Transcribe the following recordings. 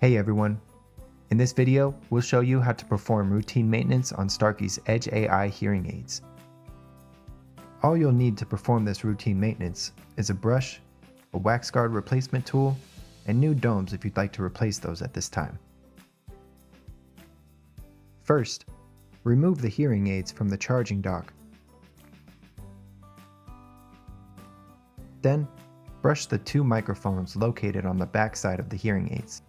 Hey everyone! In this video, we'll show you how to perform routine maintenance on Starkey's EDGE AI hearing aids. All you'll need to perform this routine maintenance is a brush, a wax guard replacement tool, and new domes if you'd like to replace those at this time. First, remove the hearing aids from the charging dock. Then, brush the two microphones located on the back side of the hearing aids.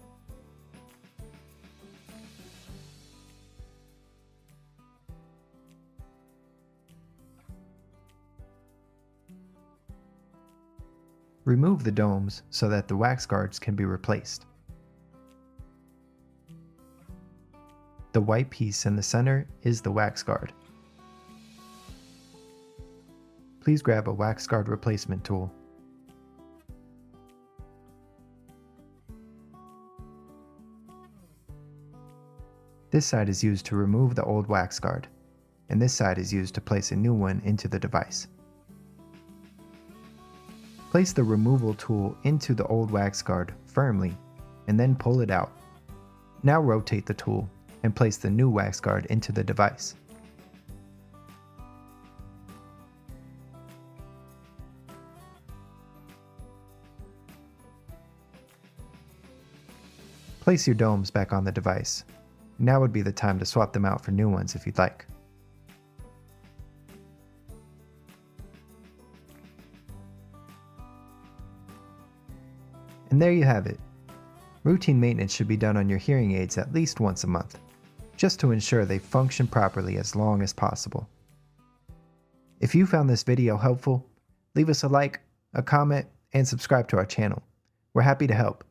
Remove the domes so that the wax guards can be replaced. The white piece in the center is the wax guard. Please grab a wax guard replacement tool. This side is used to remove the old wax guard, and this side is used to place a new one into the device. Place the removal tool into the old wax guard firmly, and then pull it out. Now rotate the tool and place the new wax guard into the device. Place your domes back on the device. Now would be the time to swap them out for new ones if you'd like. And there you have it. Routine maintenance should be done on your hearing aids at least once a month, just to ensure they function properly as long as possible. If you found this video helpful, leave us a like, a comment, and subscribe to our channel. We're happy to help.